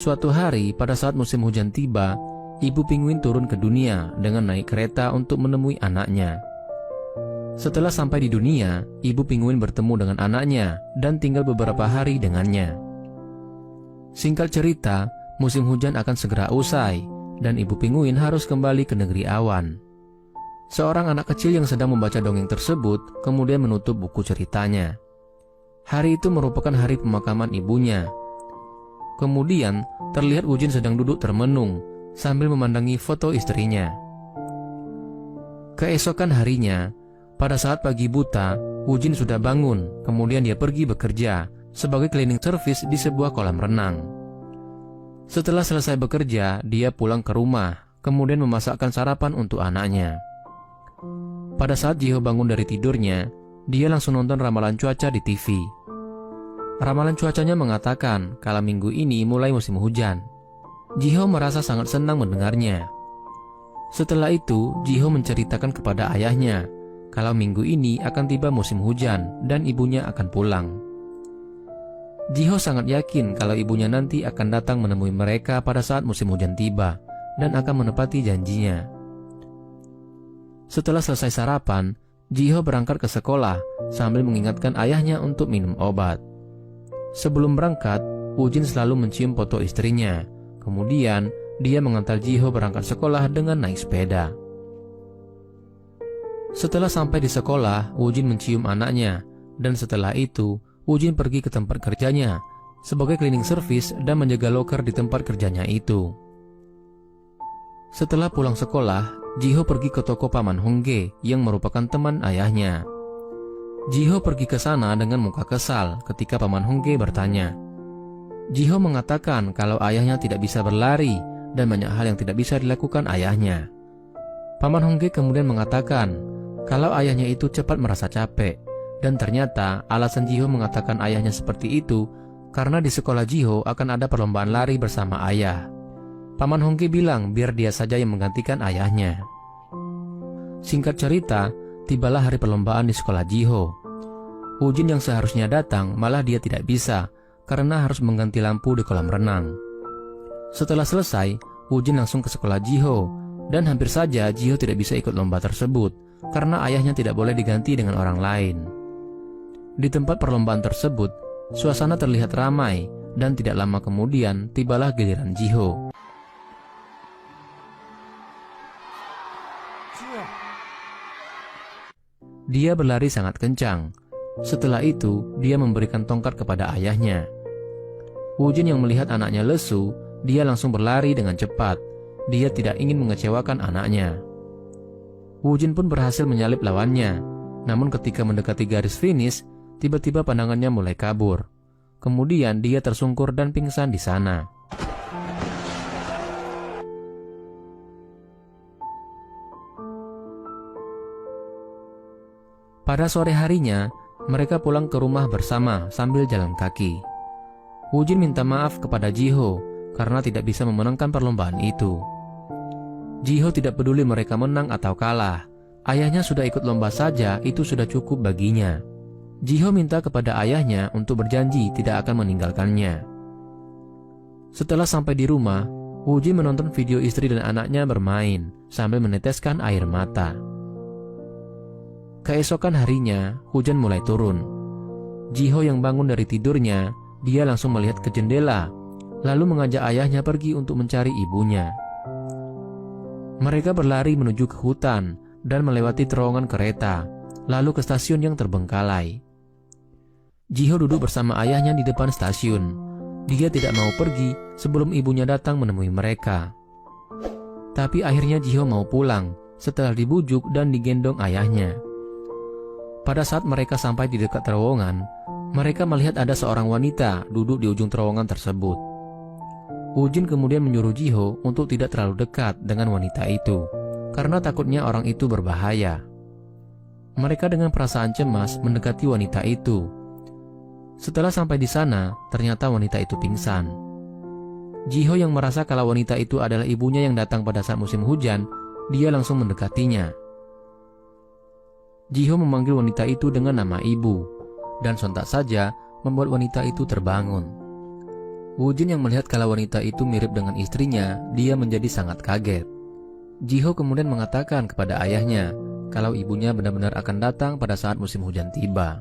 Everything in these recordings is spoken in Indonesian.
Suatu hari pada saat musim hujan tiba, ibu penguin turun ke dunia dengan naik kereta untuk menemui anaknya. Setelah sampai di dunia, ibu penguin bertemu dengan anaknya dan tinggal beberapa hari dengannya. Singkat cerita, musim hujan akan segera usai dan ibu penguin harus kembali ke negeri awan. Seorang anak kecil yang sedang membaca dongeng tersebut kemudian menutup buku ceritanya. Hari itu merupakan hari pemakaman ibunya. Kemudian terlihat Wujin sedang duduk termenung sambil memandangi foto istrinya. Keesokan harinya, pada saat pagi buta, Wujin sudah bangun, kemudian dia pergi bekerja sebagai cleaning service di sebuah kolam renang. Setelah selesai bekerja, dia pulang ke rumah, kemudian memasakkan sarapan untuk anaknya. Pada saat Jiho bangun dari tidurnya, dia langsung nonton ramalan cuaca di TV. Ramalan cuacanya mengatakan kalau minggu ini mulai musim hujan. Jiho merasa sangat senang mendengarnya. Setelah itu, Jiho menceritakan kepada ayahnya kalau minggu ini akan tiba musim hujan dan ibunya akan pulang. Jiho sangat yakin kalau ibunya nanti akan datang menemui mereka pada saat musim hujan tiba dan akan menepati janjinya. Setelah selesai sarapan, Jiho berangkat ke sekolah sambil mengingatkan ayahnya untuk minum obat. Sebelum berangkat, Wujin selalu mencium foto istrinya. Kemudian, dia mengantar Jiho berangkat sekolah dengan naik sepeda. Setelah sampai di sekolah, Wujin mencium anaknya. Dan setelah itu, Wujin pergi ke tempat kerjanya sebagai cleaning service dan menjaga loker di tempat kerjanya itu. Setelah pulang sekolah, Jiho pergi ke toko Paman Hongge yang merupakan teman ayahnya. Jiho pergi ke sana dengan muka kesal ketika Paman Hongge bertanya. Jiho mengatakan kalau ayahnya tidak bisa berlari dan banyak hal yang tidak bisa dilakukan ayahnya. Paman Hongge kemudian mengatakan kalau ayahnya itu cepat merasa capek, dan ternyata alasan Jiho mengatakan ayahnya seperti itu karena di sekolah Jiho akan ada perlombaan lari bersama ayah. Paman Hongge bilang biar dia saja yang menggantikan ayahnya. Singkat cerita, tibalah hari perlombaan di sekolah Jiho. Wujin yang seharusnya datang malah dia tidak bisa karena harus mengganti lampu di kolam renang. Setelah selesai, Wujin langsung ke sekolah Jiho dan hampir saja Jiho tidak bisa ikut lomba tersebut karena ayahnya tidak boleh diganti dengan orang lain. Di tempat perlombaan tersebut, suasana terlihat ramai dan tidak lama kemudian tibalah giliran Jiho. Dia berlari sangat kencang. Setelah itu, dia memberikan tongkat kepada ayahnya. Wujin yang melihat anaknya lesu, dia langsung berlari dengan cepat. Dia tidak ingin mengecewakan anaknya. Wujin pun berhasil menyalip lawannya. Namun ketika mendekati garis finish, tiba-tiba pandangannya mulai kabur. Kemudian dia tersungkur dan pingsan di sana. Pada sore harinya, mereka pulang ke rumah bersama sambil jalan kaki. Wujin minta maaf kepada Jiho karena tidak bisa memenangkan perlombaan itu. Jiho tidak peduli mereka menang atau kalah. Ayahnya sudah ikut lomba saja, itu sudah cukup baginya. Jiho minta kepada ayahnya untuk berjanji tidak akan meninggalkannya. Setelah sampai di rumah, Wujin menonton video istri dan anaknya bermain sambil meneteskan air mata. Keesokan harinya, hujan mulai turun. Jiho yang bangun dari tidurnya, dia langsung melihat ke jendela, lalu mengajak ayahnya pergi untuk mencari ibunya. Mereka berlari menuju ke hutan dan melewati terowongan kereta, lalu ke stasiun yang terbengkalai. Jiho duduk bersama ayahnya di depan stasiun. Dia tidak mau pergi sebelum ibunya datang menemui mereka. Tapi akhirnya Jiho mau pulang setelah dibujuk dan digendong ayahnya. Pada saat mereka sampai di dekat terowongan, mereka melihat ada seorang wanita duduk di ujung terowongan tersebut. Wujin kemudian menyuruh Jiho untuk tidak terlalu dekat dengan wanita itu, karena takutnya orang itu berbahaya. Mereka dengan perasaan cemas mendekati wanita itu. Setelah sampai di sana, ternyata wanita itu pingsan. Jiho yang merasa kalau wanita itu adalah ibunya yang datang pada saat musim hujan, dia langsung mendekatinya. Jiho memanggil wanita itu dengan nama ibu, dan sontak saja membuat wanita itu terbangun. Woo-jin yang melihat kalau wanita itu mirip dengan istrinya, dia menjadi sangat kaget. Ji-ho kemudian mengatakan kepada ayahnya kalau ibunya benar-benar akan datang pada saat musim hujan tiba.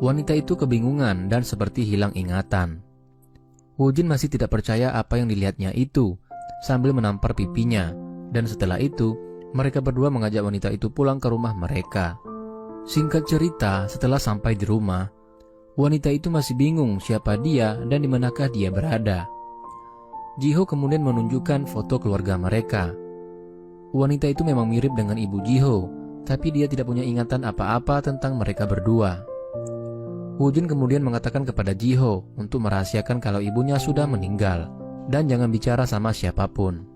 Wanita itu kebingungan dan seperti hilang ingatan. Woo-jin masih tidak percaya apa yang dilihatnya itu, sambil menampar pipinya, dan setelah itu, mereka berdua mengajak wanita itu pulang ke rumah mereka. Singkat cerita, setelah sampai di rumah, wanita itu masih bingung siapa dia dan di manakah dia berada. Ji-ho kemudian menunjukkan foto keluarga mereka. Wanita itu memang mirip dengan ibu Ji-ho, tapi dia tidak punya ingatan apa-apa tentang mereka berdua. Woo-jin kemudian mengatakan kepada Ji-ho untuk merahasiakan kalau ibunya sudah meninggal dan jangan bicara sama siapapun.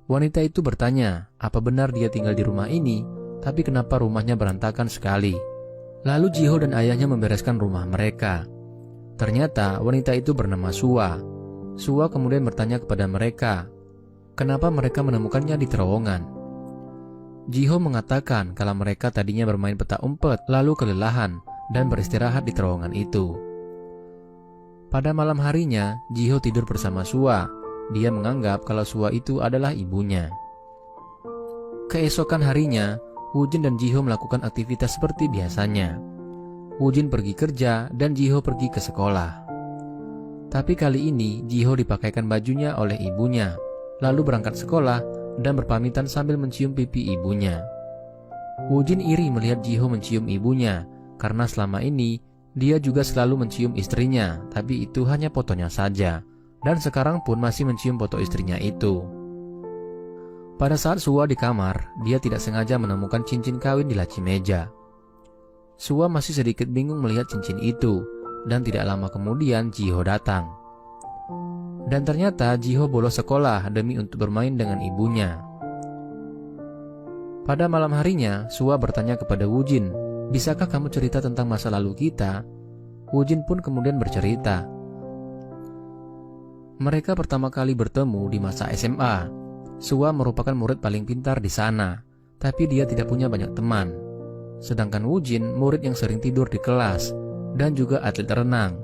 Wanita itu bertanya, apa benar dia tinggal di rumah ini, tapi kenapa rumahnya berantakan sekali? Lalu Ji-ho dan ayahnya membereskan rumah mereka. Ternyata wanita itu bernama Sua. Sua kemudian bertanya kepada mereka, kenapa mereka menemukannya di terowongan. Ji-ho mengatakan kalau mereka tadinya bermain petak umpet lalu kelelahan dan beristirahat di terowongan itu. Pada malam harinya, Ji-ho tidur bersama Sua. Dia menganggap kalau Sua itu adalah ibunya. Keesokan harinya, Woo-jin dan Ji-ho melakukan aktivitas seperti biasanya. Woo-jin pergi kerja dan Ji-ho pergi ke sekolah. Tapi kali ini, Ji-ho dipakaikan bajunya oleh ibunya, lalu berangkat sekolah dan berpamitan sambil mencium pipi ibunya. Woo-jin iri melihat Ji-ho mencium ibunya, karena selama ini dia juga selalu mencium istrinya, tapi itu hanya fotonya saja, dan sekarang pun masih mencium foto istrinya itu. Pada saat Sua di kamar, dia tidak sengaja menemukan cincin kawin di laci meja. Sua masih sedikit bingung melihat cincin itu, dan tidak lama kemudian Ji-ho datang. Dan ternyata Ji-ho bolos sekolah demi untuk bermain dengan ibunya. Pada malam harinya, Sua bertanya kepada Woo-jin, bisakah kamu cerita tentang masa lalu kita? Woo-jin pun kemudian bercerita. Mereka pertama kali bertemu di masa SMA. Sua merupakan murid paling pintar di sana, tapi dia tidak punya banyak teman. Sedangkan Woo-jin murid yang sering tidur di kelas dan juga atlet renang.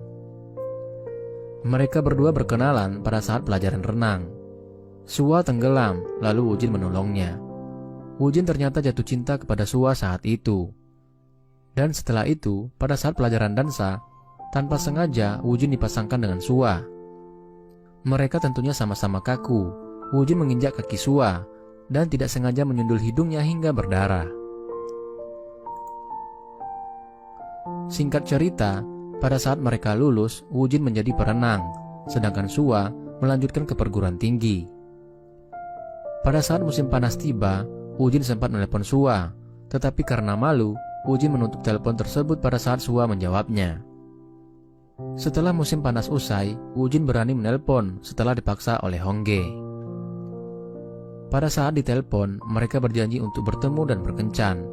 Mereka berdua berkenalan pada saat pelajaran renang. Sua tenggelam, lalu Woo-jin menolongnya. Woo-jin ternyata jatuh cinta kepada Sua saat itu. Dan setelah itu, pada saat pelajaran dansa, tanpa sengaja Woo-jin dipasangkan dengan Sua. Mereka tentunya sama-sama kaku. Woo-jin menginjak kaki Sua dan tidak sengaja menyundul hidungnya hingga berdarah. Singkat cerita, pada saat mereka lulus, Woo-jin menjadi perenang, sedangkan Sua melanjutkan ke perguruan tinggi. Pada saat musim panas tiba, Woo-jin sempat menelepon Sua, tetapi karena malu, Woo-jin menutup telepon tersebut pada saat Sua menjawabnya. Setelah musim panas usai, Woo-jin berani menelpon setelah dipaksa oleh Hongge. Pada saat ditelepon, mereka berjanji untuk bertemu dan berkencan.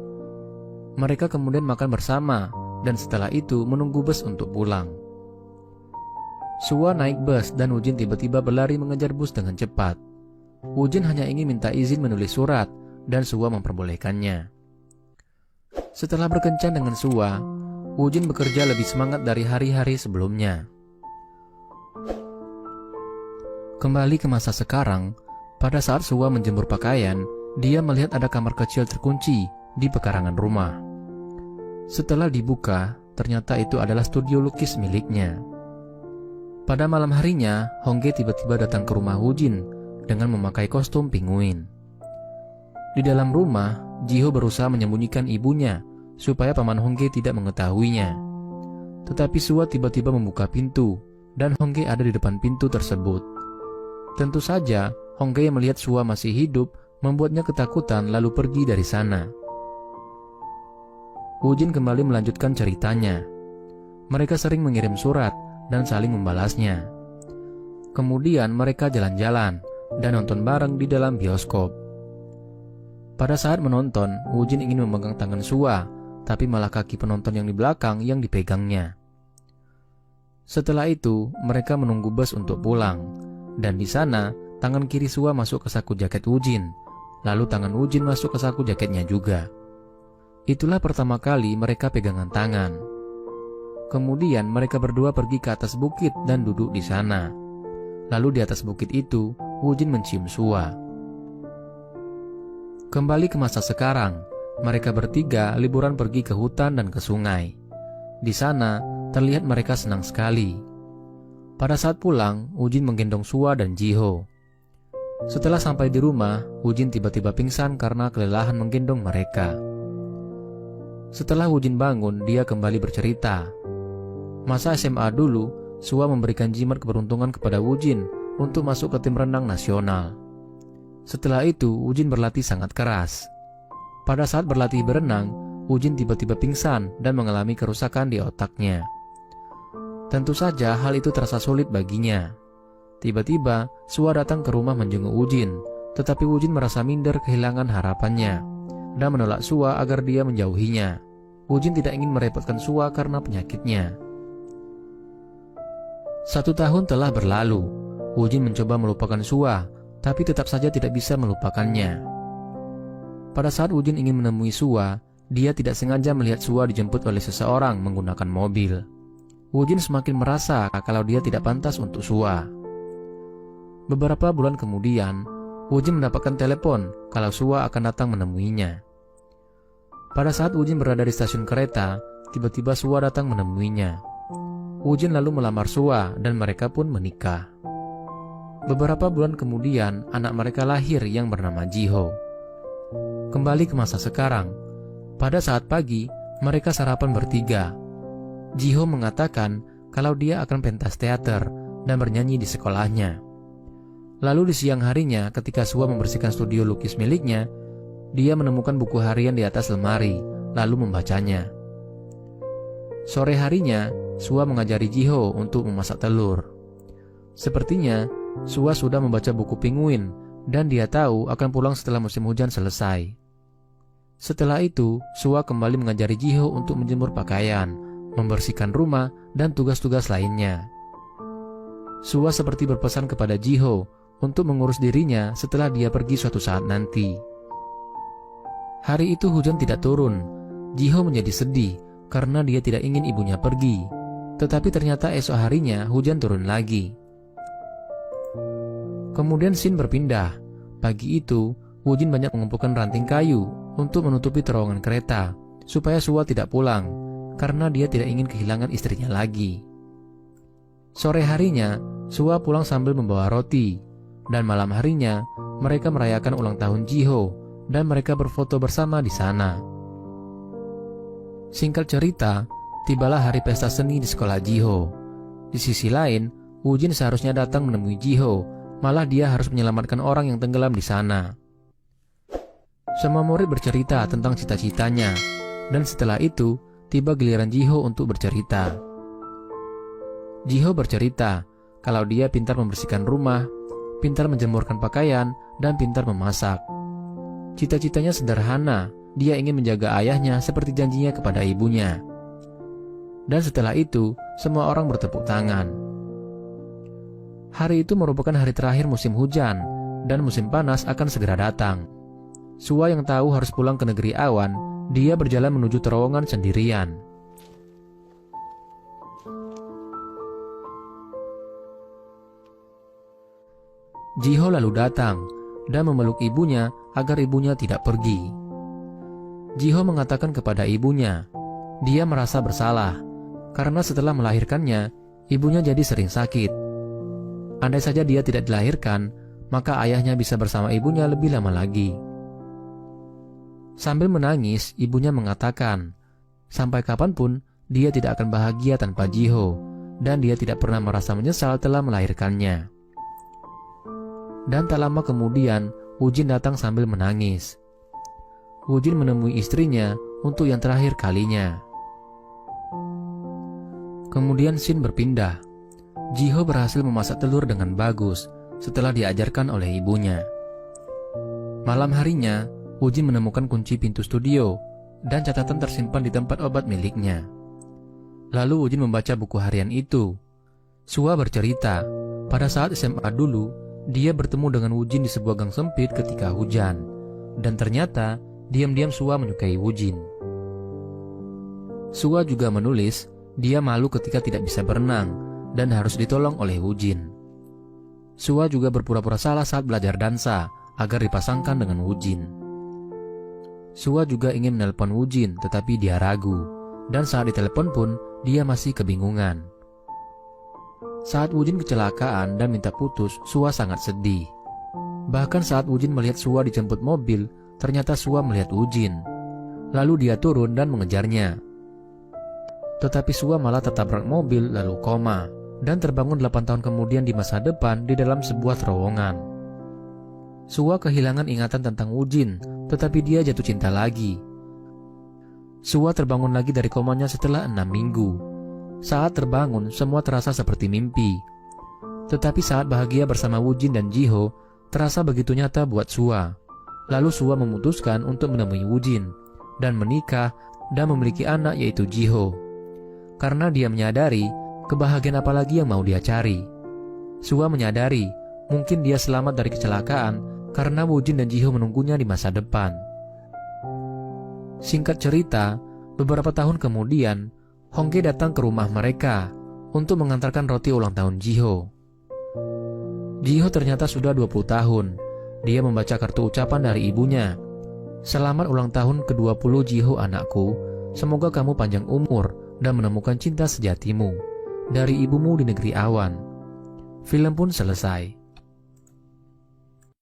Mereka kemudian makan bersama, dan setelah itu menunggu bus untuk pulang. Sua naik bus dan Woo-jin tiba-tiba berlari mengejar bus dengan cepat. Woo-jin hanya ingin minta izin menulis surat, dan Sua memperbolehkannya. Setelah berkencan dengan Sua, Woo-jin bekerja lebih semangat dari hari-hari sebelumnya. Kembali ke masa sekarang, pada saat Sua menjemur pakaian, dia melihat ada kamar kecil terkunci di pekarangan rumah. Setelah dibuka, ternyata itu adalah studio lukis miliknya. Pada malam harinya, Hongge tiba-tiba datang ke rumah Woo-jin dengan memakai kostum penguin. Di dalam rumah, Ji-ho berusaha menyembunyikan ibunya supaya paman Hongge tidak mengetahuinya. Tetapi Sua tiba-tiba membuka pintu, dan Hongge ada di depan pintu tersebut. Tentu saja, Hongge yang melihat Sua masih hidup membuatnya ketakutan lalu pergi dari sana. Woo-jin kembali melanjutkan ceritanya. Mereka sering mengirim surat dan saling membalasnya. Kemudian mereka jalan-jalan dan nonton bareng di dalam bioskop. Pada saat menonton, Woo-jin ingin memegang tangan Sua, tapi malah kaki penonton yang di belakang yang dipegangnya. Setelah itu, mereka menunggu bus untuk pulang, dan di sana, tangan kiri Sua masuk ke saku jaket Woo-jin, lalu tangan Woo-jin masuk ke saku jaketnya juga. Itulah pertama kali mereka pegangan tangan. Kemudian mereka berdua pergi ke atas bukit dan duduk di sana. Lalu di atas bukit itu, Woo-jin mencium Sua. Kembali ke masa sekarang, mereka bertiga liburan pergi ke hutan dan ke sungai. Di sana, terlihat mereka senang sekali. Pada saat pulang, Woo-jin menggendong Sua dan Ji-ho. Setelah sampai di rumah, Woo-jin tiba-tiba pingsan karena kelelahan menggendong mereka. Setelah Woo-jin bangun, dia kembali bercerita. Masa SMA dulu, Sua memberikan jimat keberuntungan kepada Woo-jin untuk masuk ke tim renang nasional. Setelah itu, Woo-jin berlatih sangat keras. Pada saat berlatih berenang, Woo-jin tiba-tiba pingsan dan mengalami kerusakan di otaknya. Tentu saja hal itu terasa sulit baginya. Tiba-tiba, Sua datang ke rumah menjenguk Woo-jin, tetapi Woo-jin merasa minder kehilangan harapannya dan menolak Sua agar dia menjauhinya. Woo-jin tidak ingin merepotkan Sua karena penyakitnya. 1 tahun telah berlalu. Woo-jin mencoba melupakan Sua, tapi tetap saja tidak bisa melupakannya. Pada saat Woo-jin ingin menemui Sua, dia tidak sengaja melihat Sua dijemput oleh seseorang menggunakan mobil. Woo-jin semakin merasa kalau dia tidak pantas untuk Sua. Beberapa bulan kemudian, Woo-jin mendapatkan telepon kalau Sua akan datang menemuinya. Pada saat Woo-jin berada di stasiun kereta, tiba-tiba Sua datang menemuinya. Woo-jin lalu melamar Sua dan mereka pun menikah. Beberapa bulan kemudian, anak mereka lahir yang bernama Ji-ho. Kembali ke masa sekarang. Pada saat pagi, mereka sarapan bertiga. Ji-ho mengatakan kalau dia akan pentas teater dan bernyanyi di sekolahnya. Lalu di siang harinya, ketika Sua membersihkan studio lukis miliknya, dia menemukan buku harian di atas lemari, lalu membacanya. Sore harinya, Sua mengajari Ji-ho untuk memasak telur. Sepertinya, Sua sudah membaca buku Penguin dan dia tahu akan pulang setelah musim hujan selesai. Setelah itu, Sua kembali mengajari Ji-ho untuk menjemur pakaian, membersihkan rumah, dan tugas-tugas lainnya. Sua seperti berpesan kepada Ji-ho untuk mengurus dirinya setelah dia pergi suatu saat nanti. Hari itu hujan tidak turun. Ji-ho menjadi sedih karena dia tidak ingin ibunya pergi. Tetapi ternyata esok harinya hujan turun lagi. Kemudian scene berpindah. Pagi itu, Woo-jin banyak mengumpulkan ranting kayu untuk menutupi terowongan kereta supaya Sua tidak pulang karena dia tidak ingin kehilangan istrinya lagi. Sore harinya, Sua pulang sambil membawa roti, dan malam harinya mereka merayakan ulang tahun Ji-ho dan mereka berfoto bersama di sana. Singkat cerita, tibalah hari pesta seni di sekolah Ji-ho. Di sisi lain, Woo-jin seharusnya datang menemui Ji-ho, malah dia harus menyelamatkan orang yang tenggelam di sana. Semua murid bercerita tentang cita-citanya, dan setelah itu, tiba giliran Ji-ho untuk bercerita. Ji-ho bercerita kalau dia pintar membersihkan rumah, pintar menjemurkan pakaian, dan pintar memasak. Cita-citanya sederhana, dia ingin menjaga ayahnya seperti janjinya kepada ibunya. Dan setelah itu, semua orang bertepuk tangan. Hari itu merupakan hari terakhir musim hujan, dan musim panas akan segera datang. Sua yang tahu harus pulang ke negeri awan, dia berjalan menuju terowongan sendirian. Ji-ho lalu datang dan memeluk ibunya agar ibunya tidak pergi. Ji-ho mengatakan kepada ibunya, dia merasa bersalah karena setelah melahirkannya, ibunya jadi sering sakit. Andai saja dia tidak dilahirkan, maka ayahnya bisa bersama ibunya lebih lama lagi. Sambil menangis, ibunya mengatakan, sampai kapanpun dia tidak akan bahagia tanpa Ji-ho, dan dia tidak pernah merasa menyesal telah melahirkannya. Dan tak lama kemudian, Woo-jin datang sambil menangis. Woo-jin menemui istrinya untuk yang terakhir kalinya. Kemudian scene berpindah. Ji-ho berhasil memasak telur dengan bagus setelah diajarkan oleh ibunya. Malam harinya, Woo-jin menemukan kunci pintu studio dan catatan tersimpan di tempat obat miliknya. Lalu Woo-jin membaca buku harian itu. Sua bercerita, pada saat SMA dulu, dia bertemu dengan Woo-jin di sebuah gang sempit ketika hujan. Dan ternyata, diam-diam Sua menyukai Woo-jin. Sua juga menulis, Dia malu ketika tidak bisa berenang dan harus ditolong oleh Woo-jin. Sua juga berpura-pura salah saat belajar dansa agar dipasangkan dengan Woo-jin. Sua juga ingin menelpon Woo-jin tetapi dia ragu, dan saat ditelepon pun dia masih kebingungan. Saat Woo-jin kecelakaan dan minta putus, Sua sangat sedih. Bahkan saat Woo-jin melihat Sua dijemput mobil, ternyata Sua melihat Woo-jin. Lalu dia turun dan mengejarnya. Tetapi Sua malah tertabrak mobil lalu koma, dan terbangun 8 tahun kemudian di masa depan di dalam sebuah terowongan. Sua kehilangan ingatan tentang Woo-jin, tetapi dia jatuh cinta lagi. Sua terbangun lagi dari komanya setelah 6 minggu. Saat terbangun, semua terasa seperti mimpi. Tetapi saat bahagia bersama Woo-jin dan Ji-ho, terasa begitu nyata buat Sua. Lalu Sua memutuskan untuk menemui Woo-jin dan menikah dan memiliki anak yaitu Ji-ho. Karena dia menyadari kebahagiaan apa lagi yang mau dia cari. Sua menyadari mungkin dia selamat dari kecelakaan karena Woo-jin dan Ji-ho menunggunya di masa depan. Singkat cerita, beberapa tahun kemudian, Hongke datang ke rumah mereka untuk mengantarkan roti ulang tahun Ji-ho. Ji-ho ternyata sudah 20 tahun. Dia membaca kartu ucapan dari ibunya. "Selamat ulang tahun ke-20 Ji-ho anakku. Semoga kamu panjang umur dan menemukan cinta sejatimu. Dari ibumu di negeri awan." Film pun selesai.